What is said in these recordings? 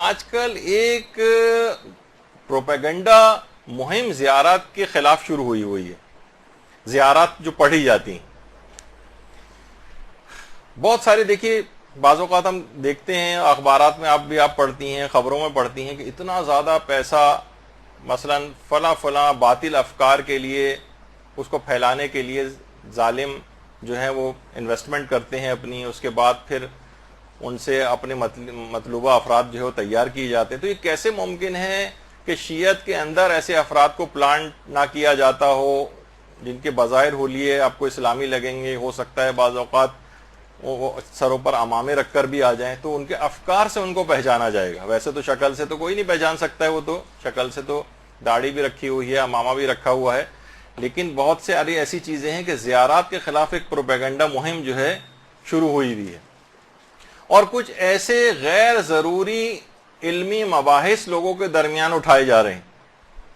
آج کل ایک پروپیگنڈا مہم زیارات کے خلاف شروع ہوئی ہے. زیارات جو پڑھی جاتی ہیں بہت سارے، دیکھیے بعض اوقات ہم دیکھتے ہیں اخبارات میں، آپ پڑھتی ہیں، خبروں میں پڑھتی ہیں کہ اتنا زیادہ پیسہ مثلا فلاں باطل افکار کے لیے، اس کو پھیلانے کے لیے ظالم جو ہیں وہ انویسٹمنٹ کرتے ہیں اپنی، اس کے بعد پھر ان سے اپنے مطلوبہ افراد جو ہے وہ تیار کیے جاتے ہیں. تو یہ کیسے ممکن ہے کہ شیعت کے اندر ایسے افراد کو پلانٹ نہ کیا جاتا ہو جن کے بظاہر حلیے آپ کو اسلامی لگیں گے، ہو سکتا ہے بعض اوقات وہ سروں پر امامے رکھ کر بھی آ جائیں تو ان کے افکار سے ان کو پہچانا جائے گا. ویسے تو شکل سے تو کوئی نہیں پہچان سکتا ہے، وہ تو شکل سے تو داڑھی بھی رکھی ہوئی ہے، امامہ بھی رکھا ہوا ہے، لیکن بہت سے ایسی چیزیں ہیں کہ زیارات کے خلاف ایک پروپیگنڈا مہم جو ہے شروع ہوئی ہے، اور کچھ ایسے غیر ضروری علمی مباحث لوگوں کے درمیان اٹھائے جا رہے ہیں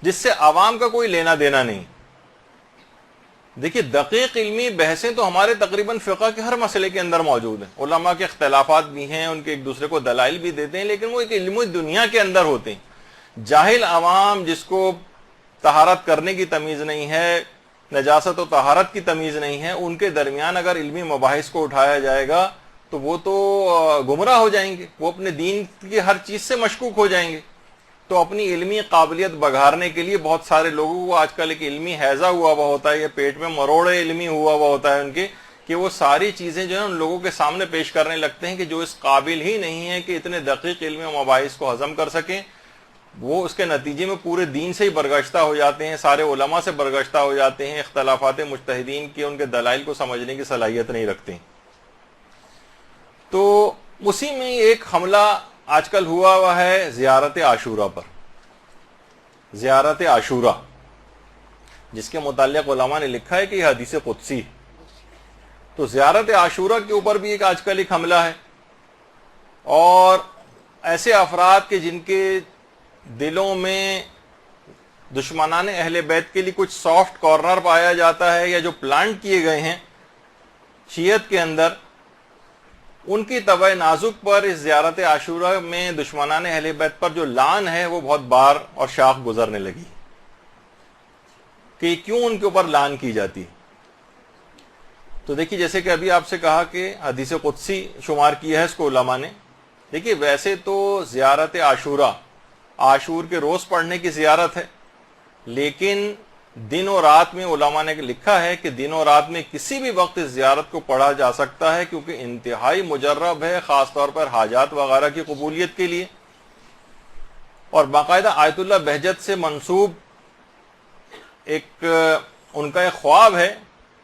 جس سے عوام کا کوئی لینا دینا نہیں. دیکھیے دقیق علمی بحثیں تو ہمارے تقریباً فقہ کے ہر مسئلے کے اندر موجود ہیں. علماء کے اختلافات بھی ہیں، ان کے ایک دوسرے کو دلائل بھی دیتے ہیں، لیکن وہ ایک علمی دنیا کے اندر ہوتے ہیں. جاہل عوام جس کو طہارت کرنے کی تمیز نہیں ہے، نجاست و طہارت کی تمیز نہیں ہے، ان کے درمیان اگر علمی مباحث کو اٹھایا جائے گا تو وہ تو گمراہ ہو جائیں گے، وہ اپنے دین کی ہر چیز سے مشکوک ہو جائیں گے. تو اپنی علمی قابلیت بگھارنے کے لیے بہت سارے لوگوں کو آج کل ایک علمی حیضہ ہوا ہوا ہوتا ہے، یا پیٹ میں مروڑے علمی ہوا ہوا ہوتا ہے ان کے، کہ وہ ساری چیزیں جو ہیں ان لوگوں کے سامنے پیش کرنے لگتے ہیں کہ جو اس قابل ہی نہیں ہے کہ اتنے دقیق علمی مباحث کو ہضم کر سکیں. وہ اس کے نتیجے میں پورے دین سے ہی برگشتہ ہو جاتے ہیں، سارے علماء سے برگشتہ ہو جاتے ہیں، اختلافات مجتہدین کی ان کے دلائل کو سمجھنے کی صلاحیت نہیں رکھتے ہیں. تو اسی میں ایک حملہ آج کل ہوا ہے زیارت عاشورہ پر. زیارت عاشورہ جس کے متعلق علماء نے لکھا ہے کہ یہ حدیث قدسی. تو زیارت عاشورہ کے اوپر بھی آج کل ایک حملہ ہے، اور ایسے افراد کے جن کے دلوں میں دشمنان اہل بیت کے لیے کچھ سافٹ کارنر پایا جاتا ہے، یا جو پلانٹ کیے گئے ہیں شیعت کے اندر، ان کی طبع نازک پر اس زیارت عاشورہ میں دشمنان اہل بیت پر جو لعن ہے وہ بہت بار اور شاخ گزرنے لگی کہ کیوں ان کے اوپر لعن کی جاتی ہے. تو دیکھیے جیسے کہ ابھی آپ سے کہا کہ حدیث قدسی شمار کیا ہے اس کو علماء نے. دیکھیے ویسے تو زیارت عاشورہ عاشور کے روز پڑھنے کی زیارت ہے، لیکن دن و رات میں علماء نے لکھا ہے کہ دن و رات میں کسی بھی وقت اس زیارت کو پڑھا جا سکتا ہے، کیونکہ انتہائی مجرب ہے خاص طور پر حاجات وغیرہ کی قبولیت کے لیے. اور باقاعدہ آیت اللہ بہجت سے منسوب ایک ان کا ایک خواب ہے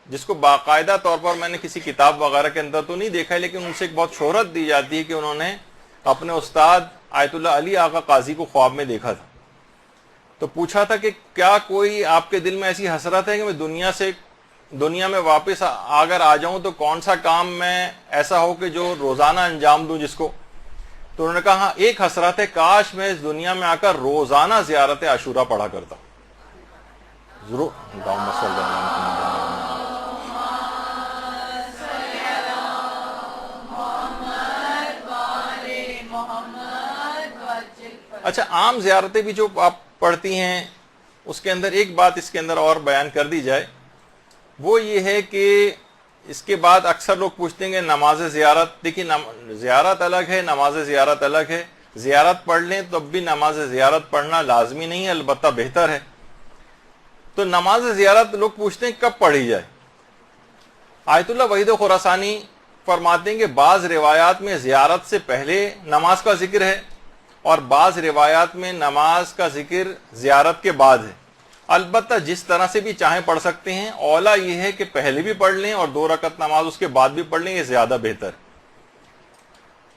جس کو باقاعدہ طور پر میں نے کسی کتاب وغیرہ کے اندر تو نہیں دیکھا ہے، لیکن ان سے ایک بہت شہرت دی جاتی ہے کہ انہوں نے اپنے استاد آیت اللہ علی آقا قاضی کو خواب میں دیکھا تھا. تو پوچھا تھا کہ کیا کوئی آپ کے دل میں ایسی حسرت ہے کہ میں دنیا میں واپس اگر آ جاؤں تو کون سا کام میں ایسا ہو کہ جو روزانہ انجام دوں جس کو. تو انہوں نے کہا ہاں ایک حسرت ہے، کاش میں اس دنیا میں آ کر روزانہ زیارت عاشورہ پڑھا کرتا. ضرور اچھا، عام زیارتیں بھی جو آپ پڑھتی ہیں اس کے اندر ایک بات اس کے اندر اور بیان کر دی جائے، وہ یہ ہے کہ اس کے بعد اکثر لوگ پوچھتے ہیں کہ نماز زیارت. دیکھیے زیارت الگ ہے، نماز زیارت الگ ہے. زیارت پڑھ لیں تب بھی نماز زیارت پڑھنا لازمی نہیں ہے، البتہ بہتر ہے. تو نماز زیارت لوگ پوچھتے ہیں کب پڑھی جائے. آیت اللہ وحید خراسانی فرماتے ہیں کہ بعض روایات میں زیارت سے پہلے نماز کا ذکر ہے، اور بعض روایات میں نماز کا ذکر زیارت کے بعد ہے. البتہ جس طرح سے بھی چاہیں پڑھ سکتے ہیں، اولا یہ ہے کہ پہلے بھی پڑھ لیں اور 2 رکعت نماز اس کے بعد بھی پڑھ لیں، یہ زیادہ بہتر.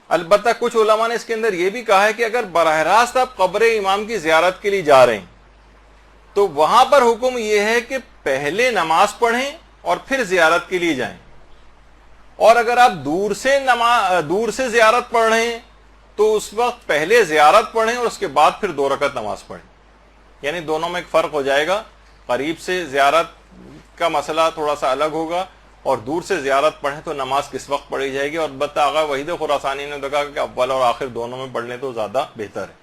البتہ کچھ علماء نے اس کے اندر یہ بھی کہا ہے کہ اگر براہ راست آپ قبر امام کی زیارت کے لیے جا رہے ہیں تو وہاں پر حکم یہ ہے کہ پہلے نماز پڑھیں اور پھر زیارت کے لیے جائیں. اور اگر آپ دور سے زیارت پڑھ رہے ہیں تو اس وقت پہلے زیارت پڑھیں اور اس کے بعد پھر 2 رکعت نماز پڑھیں. یعنی دونوں میں ایک فرق ہو جائے گا. قریب سے زیارت کا مسئلہ تھوڑا سا الگ ہوگا، اور دور سے زیارت پڑھیں تو نماز کس وقت پڑھی جائے گی. اور البتہ آغا وحید خراسانی نے کہا کہ اول اور آخر دونوں میں پڑھ لیں تو زیادہ بہتر ہے.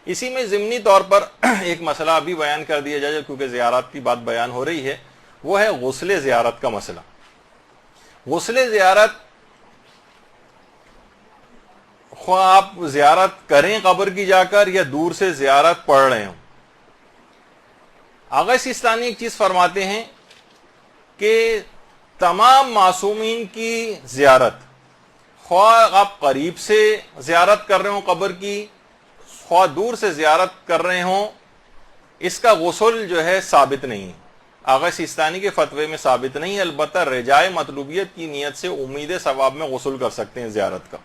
اسی میں ضمنی طور پر ایک مسئلہ ابھی بیان کر دیا جائے کیونکہ زیارت کی بات بیان ہو رہی ہے, وہ ہے غسل زیارت کا مسئلہ. غسل زیارت خواہ آپ زیارت کریں قبر کی جا کر یا دور سے زیارت پڑھ رہے ہوں. آغا سیستانی ایک چیز فرماتے ہیں کہ تمام معصومین کی زیارت, خواہ آپ قریب سے زیارت کر رہے ہوں قبر کی, خواہ دور سے زیارت کر رہے ہوں, اس کا غسل جو ہے ثابت نہیں ہے. آغا سیستانی کے فتوے میں ثابت نہیں ہے, البتہ رجائے مطلوبیت کی نیت سے امید ثواب میں غسل کر سکتے ہیں زیارت کا.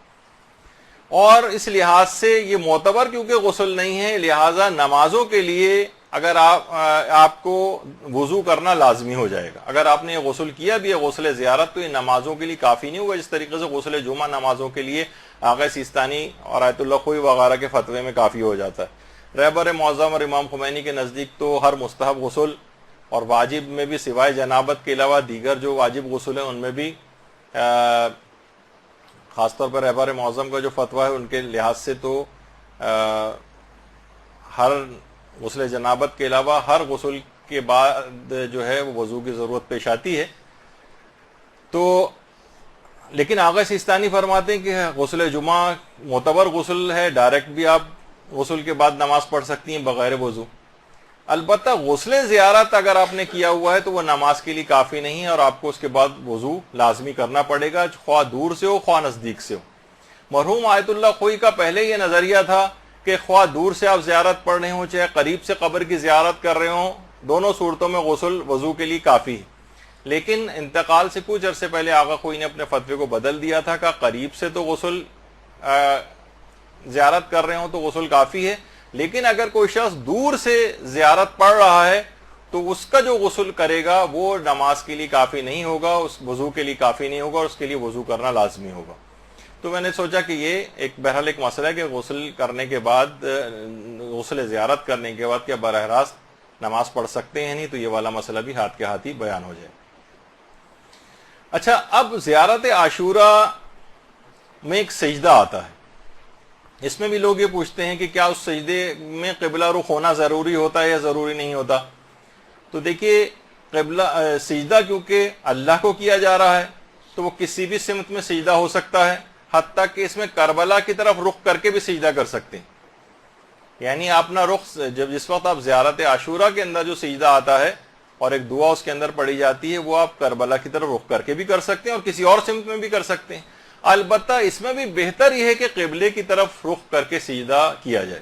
اور اس لحاظ سے یہ معتبر کیونکہ غسل نہیں ہے, لہٰذا نمازوں کے لیے اگر آپ کو وضو کرنا لازمی ہو جائے گا. اگر آپ نے یہ غسل کیا بھی ہے غسل زیارت تو یہ نمازوں کے لیے کافی نہیں ہوگا, جس طریقے سے غسل جمعہ نمازوں کے لیے آغا سیستانی اور آیت اللہ خوئی وغیرہ کے فتوے میں کافی ہو جاتا ہے. رہبر معظم اور امام خمینی کے نزدیک تو ہر مستحب غسل اور واجب میں بھی سوائے جنابت کے علاوہ دیگر جو واجب غسل ہیں ان میں بھی خاص طور پر رہبر معظم کا جو فتویٰ ہے ان کے لحاظ سے تو ہر غسل جنابت کے علاوہ ہر غسل کے بعد جو ہے وہ وضو کی ضرورت پیش آتی ہے. تو لیکن آغا سیستانی فرماتے ہیں کہ غسل جمعہ معتبر غسل ہے, ڈائریکٹ بھی آپ غسل کے بعد نماز پڑھ سکتی ہیں بغیر وضو. البتہ غسل زیارت اگر آپ نے کیا ہوا ہے تو وہ نماز کے لیے کافی نہیں ہے اور آپ کو اس کے بعد وضو لازمی کرنا پڑے گا, خواہ دور سے ہو خواہ نزدیک سے ہو. مرحوم آیت اللہ خوئی کا پہلے یہ نظریہ تھا کہ خواہ دور سے آپ زیارت پڑھ رہے ہوں چاہے قریب سے قبر کی زیارت کر رہے ہوں, دونوں صورتوں میں غسل وضو کے لیے کافی ہے. لیکن انتقال سے کچھ عرصے پہلے آغا خوئی نے اپنے فتوے کو بدل دیا تھا کہ قریب سے تو غسل زیارت کر رہے ہوں تو غسل کافی ہے, لیکن اگر کوئی شخص دور سے زیارت پڑھ رہا ہے تو اس کا جو غسل کرے گا وہ نماز کے لیے کافی نہیں ہوگا, اس وضو کے لیے کافی نہیں ہوگا, اور اس کے لیے وضو کرنا لازمی ہوگا. تو میں نے سوچا کہ یہ بہرحال ایک مسئلہ ہے کہ غسل کرنے کے بعد, غسل زیارت کرنے کے بعد کیا براہ راست نماز پڑھ سکتے ہیں, نہیں تو یہ والا مسئلہ بھی ہاتھ کے ہاتھ ہی بیان ہو جائے. اچھا, اب زیارت عاشوراء میں ایک سجدہ آتا ہے. اس میں بھی لوگ یہ پوچھتے ہیں کہ کیا اس سجدے میں قبلہ رخ ہونا ضروری ہوتا ہے یا ضروری نہیں ہوتا. تو دیکھیے, قبلہ سجدہ کیونکہ اللہ کو کیا جا رہا ہے تو وہ کسی بھی سمت میں سجدہ ہو سکتا ہے, حتیٰ کہ اس میں کربلا کی طرف رخ کر کے بھی سجدہ کر سکتے ہیں. یعنی اپنا رخ جس وقت آپ زیارت عاشوراء کے اندر جو سجدہ آتا ہے اور ایک دعا اس کے اندر پڑھی جاتی ہے وہ آپ کربلا کی طرف رخ کر کے بھی کر سکتے ہیں اور کسی اور سمت میں بھی کر سکتے ہیں. البتہ اس میں بھی بہتر یہ ہے کہ قبلے کی طرف رخ کر کے سجدہ کیا جائے.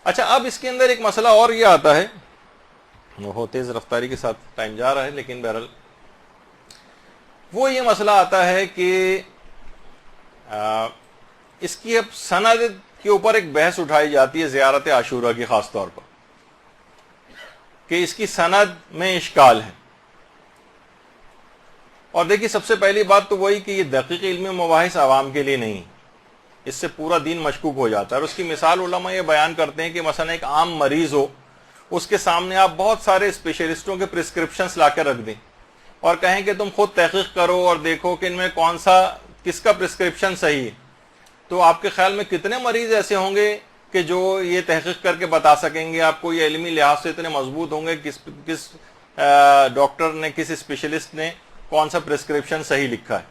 اچھا, اب اس کے اندر ایک مسئلہ اور یہ آتا ہے, وہ تیز رفتاری کے ساتھ ٹائم جا رہا ہے لیکن بہرحال وہ یہ مسئلہ آتا ہے کہ اس کی اب سند کے اوپر ایک بحث اٹھائی جاتی ہے زیارت عاشوراء کی خاص طور پر, کہ اس کی سند میں اشکال ہے. اور دیکھیے, سب سے پہلی بات تو وہی کہ یہ دقیق علمی مباحث عوام کے لیے نہیں, اس سے پورا دین مشکوک ہو جاتا ہے. اور اس کی مثال علماء یہ بیان کرتے ہیں کہ مثلا ایک عام مریض ہو, اس کے سامنے آپ بہت سارے اسپیشلسٹوں کے پرسکرپشنز لا کے رکھ دیں اور کہیں کہ تم خود تحقیق کرو اور دیکھو کہ ان میں کس کا پرسکرپشن صحیح ہے. تو آپ کے خیال میں کتنے مریض ایسے ہوں گے کہ جو یہ تحقیق کر کے بتا سکیں گے آپ کو, یہ علمی لحاظ سے اتنے مضبوط ہوں گے کس ڈاکٹر نے, کس اسپیشلسٹ نے کون سا پرسکرپشن صحیح لکھا ہے.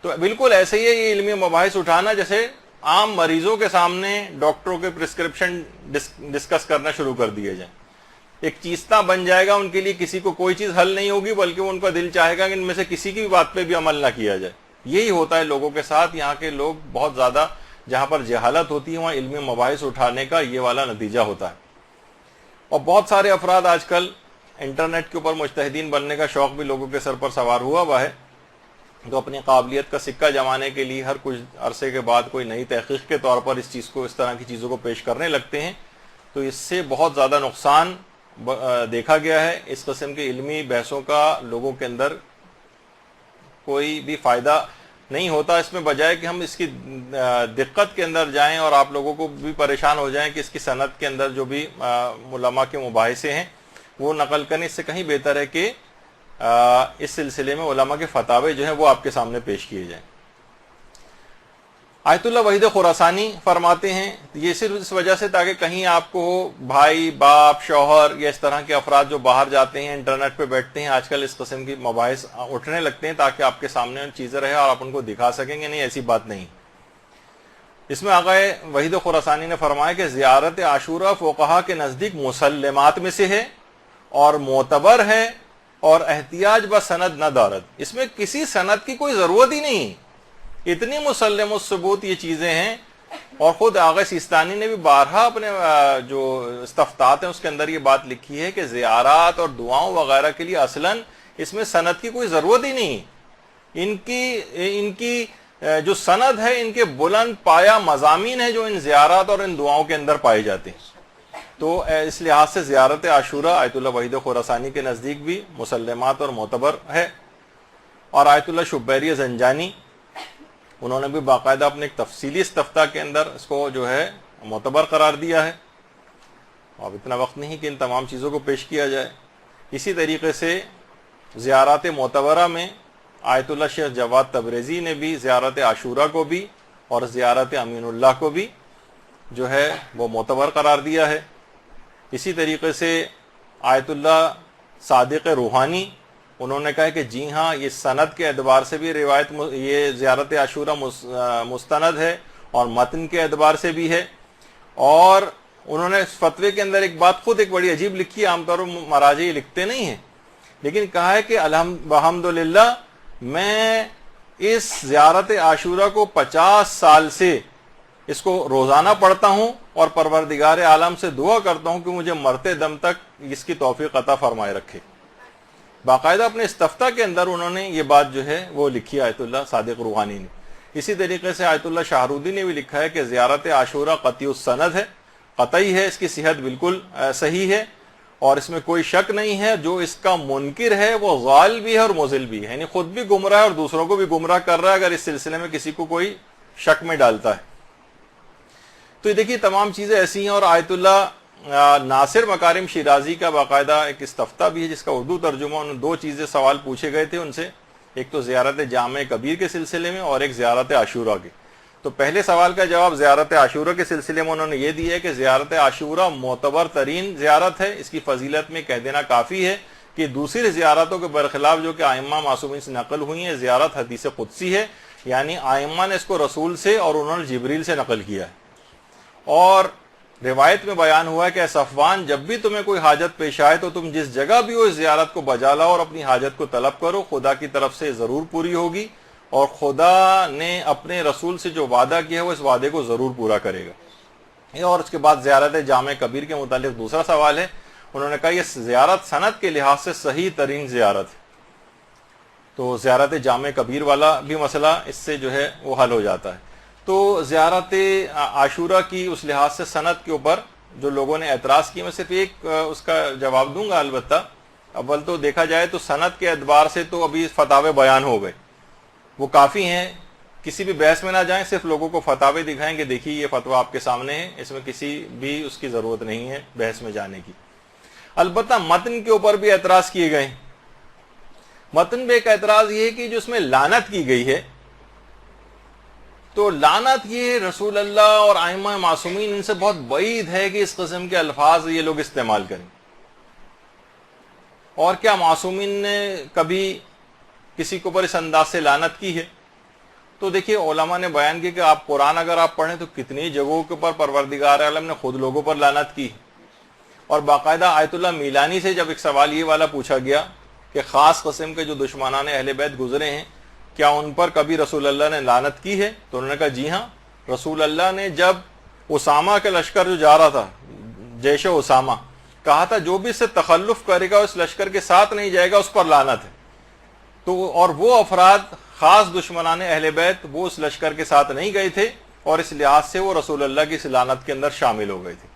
تو بالکل ایسے ہی ہے یہ علمی مباحث اٹھانا جیسے عام مریضوں کے سامنے ڈاکٹروں کے پرسکرپشن ڈسکس کرنا شروع کر دیے جائیں. ایک چیستہ بن جائے گا ان کے لیے, کسی کو کوئی چیز حل نہیں ہوگی بلکہ ان کا دل چاہے گا کہ ان میں سے کسی کی بھی بات پہ بھی عمل نہ کیا جائے. یہی ہوتا ہے لوگوں کے ساتھ. یہاں کے لوگ بہت زیادہ, جہاں پر جہالت ہوتی ہے وہاں علمی مباحث اٹھانے کا یہ والا نتیجہ ہوتا ہے. اور بہت سارے افراد آج کل انٹرنیٹ کے اوپر مجتہدین بننے کا شوق بھی لوگوں کے سر پر سوار ہوا ہے, تو اپنی قابلیت کا سکہ جمانے کے لیے ہر کچھ عرصے کے بعد کوئی نئی تحقیق کے طور پر اس طرح کی چیزوں کو پیش کرنے لگتے ہیں. تو اس سے بہت زیادہ نقصان دیکھا گیا ہے. اس قسم کے علمی بحثوں کا لوگوں کے اندر کوئی بھی فائدہ نہیں ہوتا. اس میں بجائے کہ ہم اس کی دقت کے اندر جائیں اور آپ لوگوں کو بھی پریشان ہو جائیں کہ اس کی صنعت کے اندر جو بھی علماء کے مباحثے ہیں وہ نقل کرنے, اس سے کہیں بہتر ہے کہ اس سلسلے میں علماء کے فتاوے جو ہیں وہ آپ کے سامنے پیش کیے جائیں۔ آیت اللہ وحید خراسانی فرماتے ہیں یہ صرف اس وجہ سے تاکہ کہیں آپ کو بھائی باپ شوہر یا اس طرح کے افراد جو باہر جاتے ہیں انٹرنیٹ پہ بیٹھتے ہیں آج کل اس قسم کی مباحث اٹھنے لگتے ہیں تاکہ آپ کے سامنے چیزیں رہے اور آپ ان کو دکھا سکیں گے، نہیں ایسی بات نہیں۔ اس میں آقا وحید خراسانی نے فرمایا کہ زیارت عاشورہ فقہا کے نزدیک مسلمات میں سے ہے اور معتبر ہے اور احتیاج بسند نہ دارد، اس میں کسی سند کی کوئی ضرورت ہی نہیں، اتنی مسلم الثبوت یہ چیزیں ہیں۔ اور خود آغا سیستانی نے بھی بارہا اپنے جو استفتاحات ہیں اس کے اندر یہ بات لکھی ہے کہ زیارات اور دعاؤں وغیرہ کے لیے اصلاً اس میں سند کی کوئی ضرورت ہی نہیں، ان کی جو سند ہے ان کے بلند پایا مضامین ہیں جو ان زیارات اور ان دعاؤں کے اندر پائے جاتے ہیں۔ تو اس لحاظ سے زیارت عاشورہ آیت اللہ وحید خراسانی کے نزدیک بھی مسلمات اور معتبر ہے۔ اور آیت اللہ شبیری زنجانی انہوں نے بھی باقاعدہ اپنے ایک تفصیلی استفتاء کے اندر اس کو جو ہے معتبر قرار دیا ہے۔ اب اتنا وقت نہیں کہ ان تمام چیزوں کو پیش کیا جائے۔ اسی طریقے سے زیارات معتبرہ میں آیت اللہ شیخ جواد تبریزی نے بھی زیارت عاشورہ کو بھی اور زیارت امین اللہ کو بھی جو ہے وہ معتبر قرار دیا ہے۔ اسی طریقے سے آیت اللہ صادق روحانی انہوں نے کہا کہ جی ہاں یہ سند کے اعتبار سے بھی روایت یہ زیارت عاشورہ مستند ہے اور متن کے اعتبار سے بھی ہے۔ اور انہوں نے اس فتوے کے اندر ایک بات خود ایک بڑی عجیب لکھی ہے، عام طور پر مراجع یہ لکھتے نہیں ہیں، لیکن کہا ہے کہ الحمدللہ میں اس زیارت عاشورہ کو 50 سال سے اس کو روزانہ پڑھتا ہوں اور پروردگار عالم سے دعا کرتا ہوں کہ مجھے مرتے دم تک اس کی توفیق عطا فرمائے رکھے۔ باقاعدہ اپنے استفتاء کے اندر انہوں نے یہ بات جو ہے وہ لکھی آیت اللہ صادق روحانی نے۔ اسی طریقے سے آیت اللہ شاہرودی نے بھی لکھا ہے کہ زیارت عاشورہ قطعی السند ہے، قطعی ہے، اس کی صحت بالکل صحیح ہے اور اس میں کوئی شک نہیں ہے، جو اس کا منکر ہے وہ غال بھی ہے اور مضل بھی ہے، یعنی خود بھی گمراہ ہے اور دوسروں کو بھی گمراہ کر رہا ہے اگر اس سلسلے میں کسی کو کوئی شک میں ڈالتا ہے۔ تو یہ دیکھیے تمام چیزیں ایسی ہیں۔ اور آیت اللہ ناصر مکارم شیرازی کا باقاعدہ ایک استفتاء بھی ہے جس کا اردو ترجمہ، ان دو چیزیں سوال پوچھے گئے تھے ان سے، ایک تو زیارت جامع کبیر کے سلسلے میں اور ایک زیارت عاشورہ کے۔ تو پہلے سوال کا جواب زیارت عاشورہ کے سلسلے میں انہوں نے یہ دیا ہے کہ زیارت عاشورہ معتبر ترین زیارت ہے، اس کی فضیلت میں کہہ دینا کافی ہے کہ دوسری زیارتوں کے برخلاف جو کہ ائمہ معصومین سے نقل ہوئی ہیں، زیارت حدیث قدسی ہے، یعنی ائمہ نے اس کو رسول سے اور انہوں نے جبریل سے نقل کیا ہے۔ اور روایت میں بیان ہوا ہے کہ اے صفوان، جب بھی تمہیں کوئی حاجت پیش آئے تو تم جس جگہ بھی ہو اس زیارت کو بجا لاؤ اور اپنی حاجت کو طلب کرو، خدا کی طرف سے ضرور پوری ہوگی اور خدا نے اپنے رسول سے جو وعدہ کیا ہے وہ اس وعدے کو ضرور پورا کرے گا۔ اور اس کے بعد زیارت جامع کبیر کے متعلق دوسرا سوال ہے، انہوں نے کہا یہ زیارت سند کے لحاظ سے صحیح ترین زیارت ہے۔ تو زیارت جامع کبیر والا بھی مسئلہ اس سے جو ہے وہ حل ہو جاتا ہے۔ تو زیارت عاشورہ کی اس لحاظ سے سند کے اوپر جو لوگوں نے اعتراض کیا، میں صرف ایک اس کا جواب دوں گا۔ البتہ اول تو دیکھا جائے تو سند کے اعتبار سے تو ابھی فتاوے بیان ہو گئے، وہ کافی ہیں، کسی بھی بحث میں نہ جائیں، صرف لوگوں کو فتاوے دکھائیں کہ دیکھیے یہ فتویٰ آپ کے سامنے ہے، اس میں کسی بھی اس کی ضرورت نہیں ہے بحث میں جانے کی۔ البتہ متن کے اوپر بھی اعتراض کیے گئے۔ متن میں ایک اعتراض یہ ہے کہ جو اس میں لعنت کی گئی ہے، تو لعنت یہ رسول اللہ اور ائمہ معصومین ان سے بہت بعید ہے کہ اس قسم کے الفاظ یہ لوگ استعمال کریں۔ اور کیا معصومین نے کبھی کسی کے اوپر اس انداز سے لعنت کی ہے؟ تو دیکھیے علماء نے بیان کیا کہ آپ قرآن اگر آپ پڑھیں تو کتنی جگہوں کے اوپر پروردگار عالم نے خود لوگوں پر لعنت کی۔ اور باقاعدہ آیت اللہ میلانی سے جب ایک سوال یہ والا پوچھا گیا کہ خاص قسم کے جو دشمنان اہل بیت گزرے ہیں کیا ان پر کبھی رسول اللہ نے لعنت کی ہے، تو انہوں نے کہا جی ہاں، رسول اللہ نے جب اسامہ کے لشکر جو جا رہا تھا، جیش اسامہ، کہا تھا جو بھی اس سے تخلف کرے گا اس لشکر کے ساتھ نہیں جائے گا اس پر لعنت ہے۔ تو اور وہ افراد خاص دشمنان اہل بیت وہ اس لشکر کے ساتھ نہیں گئے تھے اور اس لحاظ سے وہ رسول اللہ کی اس لعنت کے اندر شامل ہو گئے تھے۔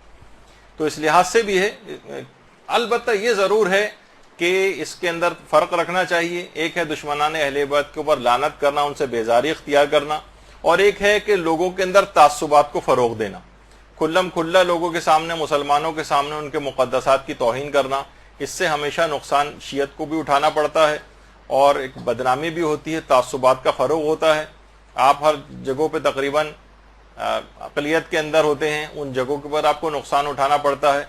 تو اس لحاظ سے بھی ہے۔ البتہ یہ ضرور ہے کہ اس کے اندر فرق رکھنا چاہیے، ایک ہے دشمنان اہل بیت کے اوپر لعنت کرنا، ان سے بیزاری اختیار کرنا، اور ایک ہے کہ لوگوں کے اندر تعصبات کو فروغ دینا، کھلم کھلا لوگوں کے سامنے، مسلمانوں کے سامنے ان کے مقدسات کی توہین کرنا، اس سے ہمیشہ نقصان شیعت کو بھی اٹھانا پڑتا ہے اور ایک بدنامی بھی ہوتی ہے، تعصبات کا فروغ ہوتا ہے. آپ ہر جگہوں پہ تقریباً اقلیت کے اندر ہوتے ہیں، ان جگہوں کے پر آپ کو نقصان اٹھانا پڑتا ہے.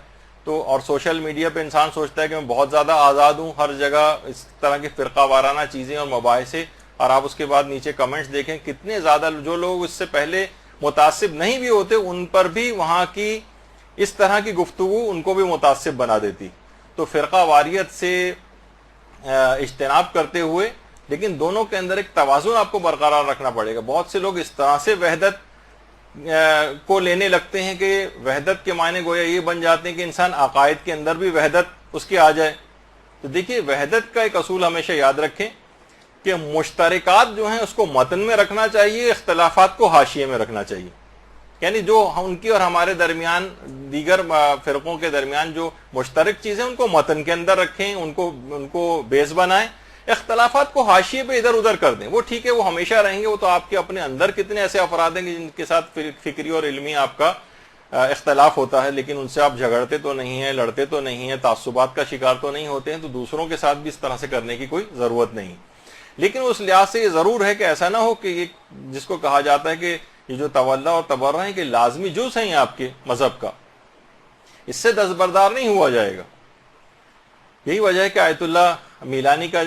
تو اور سوشل میڈیا پہ انسان سوچتا ہے کہ میں بہت زیادہ آزاد ہوں، ہر جگہ اس طرح کی فرقہ وارانہ چیزیں اور مباحثے، اور آپ اس کے بعد نیچے کمنٹس دیکھیں کتنے زیادہ جو لوگ اس سے پہلے متعصب نہیں بھی ہوتے ان پر بھی وہاں کی اس طرح کی گفتگو ان کو بھی متعصب بنا دیتی. تو فرقہ واریت سے اجتناب کرتے ہوئے لیکن دونوں کے اندر ایک توازن آپ کو برقرار رکھنا پڑے گا. بہت سے لوگ اس طرح سے وحدت کو لینے لگتے ہیں کہ وحدت کے معنی گویا یہ بن جاتے ہیں کہ انسان عقائد کے اندر بھی وحدت اس کی آ جائے. تو دیکھیے وحدت کا ایک اصول ہمیشہ یاد رکھیں کہ مشترکات جو ہیں اس کو متن میں رکھنا چاہیے، اختلافات کو حاشیے میں رکھنا چاہیے. یعنی جو ان کی اور ہمارے درمیان، دیگر فرقوں کے درمیان جو مشترک چیزیں ان کو متن کے اندر رکھیں، ان کو بیس بنائیں، اختلافات کو حاشیے پہ ادھر ادھر کر دیں. وہ ٹھیک ہے، وہ ہمیشہ رہیں گے، وہ تو آپ کے اپنے اندر کتنے ایسے افراد ہیں جن کے ساتھ فکری اور علمی آپ کا اختلاف ہوتا ہے، لیکن ان سے آپ جھگڑتے تو نہیں ہیں، لڑتے تو نہیں ہیں، تعصبات کا شکار تو نہیں ہوتے ہیں. تو دوسروں کے ساتھ بھی اس طرح سے کرنے کی کوئی ضرورت نہیں. لیکن اس لحاظ سے یہ ضرور ہے کہ ایسا نہ ہو کہ یہ جس کو کہا جاتا ہے کہ یہ جو تولا اور تبرہ ہیں کہ لازمی جز ہیں آپ کے مذہب کا، اس سے دستبردار نہیں ہوا جائے گا. یہی وجہ ہے کہ آیت اللہ میلانی کا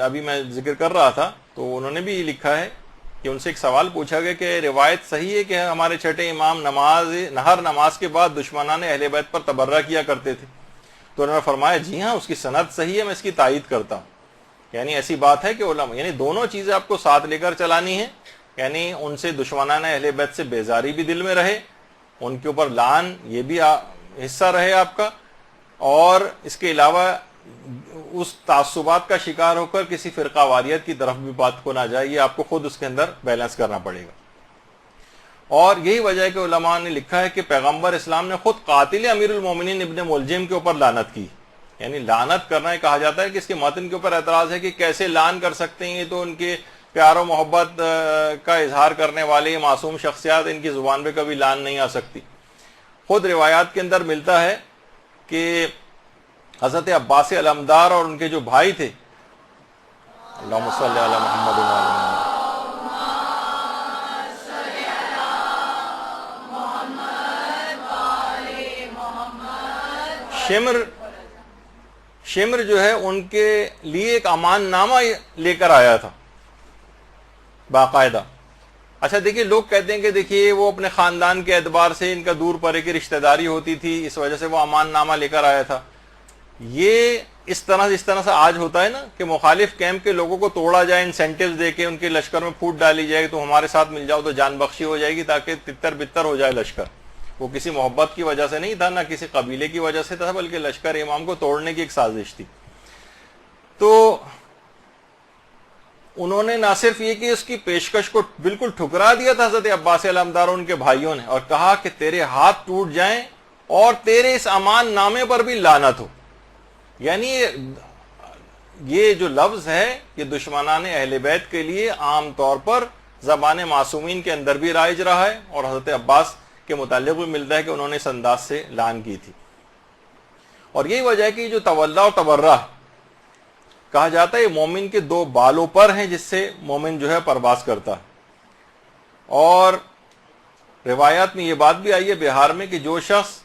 ابھی میں ذکر کر رہا تھا تو انہوں نے بھی لکھا ہے کہ ان سے ایک سوال پوچھا گیا کہ روایت صحیح ہے کہ ہمارے چھٹے امام ہر نماز کے بعد دشمنان اہل بیت پر تبرہ کیا کرتے تھے. تو انہوں نے فرمایا جی ہاں، اس کی سند صحیح ہے، میں اس کی تائید کرتا ہوں. یعنی ایسی بات ہے کہ علماء، یعنی دونوں چیزیں آپ کو ساتھ لے کر چلانی ہیں. یعنی ان سے دشمنان اہل بیت سے بیزاری بھی دل میں رہے، ان کے اوپر لعن یہ بھی حصہ رہے آپ کا، اور اس کے علاوہ اس تعصبات کا شکار ہو کر کسی فرقہ واریت کی طرف بھی بات کو نہ جائے. یہ آپ کو خود اس کے اندر بیلنس کرنا پڑے گا. اور یہی وجہ ہے کہ علماء نے لکھا ہے کہ پیغمبر اسلام نے خود قاتل امیر المومنین ابن ملجم کے اوپر لعنت کی. یعنی لعنت کرنا کہا جاتا ہے کہ اس کے متن کے اوپر اعتراض ہے کہ کیسے لعن کر سکتے ہیں، یہ تو ان کے پیار و محبت کا اظہار کرنے والے معصوم شخصیات، ان کی زبان پہ کبھی لعن نہیں آ سکتی. خود روایات کے اندر ملتا ہے کہ حضرت عباس علمدار اور ان کے جو بھائی تھے، اللہم صلی علی محمد و علی محمد، شمر جو ہے ان کے لیے ایک امان نامہ لے کر آیا تھا باقاعدہ. اچھا دیکھیے، لوگ کہتے ہیں کہ دیکھیے وہ اپنے خاندان کے اعتبار سے ان کا دور پرے کی رشتہ داری ہوتی تھی، اس وجہ سے وہ امان نامہ لے کر آیا تھا. یہ اس طرح سے آج ہوتا ہے نا کہ مخالف کیمپ کے لوگوں کو توڑا جائے، انسینٹیوز دے کے ان کے لشکر میں پھوٹ ڈالی جائے تو ہمارے ساتھ مل جاؤ تو جان بخشی ہو جائے گی، تاکہ تتر بتر ہو جائے لشکر. وہ کسی محبت کی وجہ سے نہیں تھا، نہ کسی قبیلے کی وجہ سے تھا، بلکہ لشکر امام کو توڑنے کی ایک سازش تھی. تو انہوں نے نہ صرف یہ کہ اس کی پیشکش کو بالکل ٹھکرا دیا تھا حضرت عباس علمدار اور ان کے بھائیوں نے، اور کہا کہ تیرے ہاتھ ٹوٹ جائیں اور تیرے اس امان نامے پر بھی لعنت ہو. یعنی یہ جو لفظ ہے یہ دشمنان اہل بیت کے لیے عام طور پر زبان معصومین کے اندر بھی رائج رہا ہے، اور حضرت عباس کے متعلق بھی ملتا ہے کہ انہوں نے اس انداز سے لعن کی تھی. اور یہی وجہ ہے کہ جو تولا اور تبرہ کہا جاتا ہے یہ مومن کے دو بالوں پر ہیں جس سے مومن جو ہے پرواز کرتا ہے. اور روایات میں یہ بات بھی آئی ہے بہار میں کہ جو شخص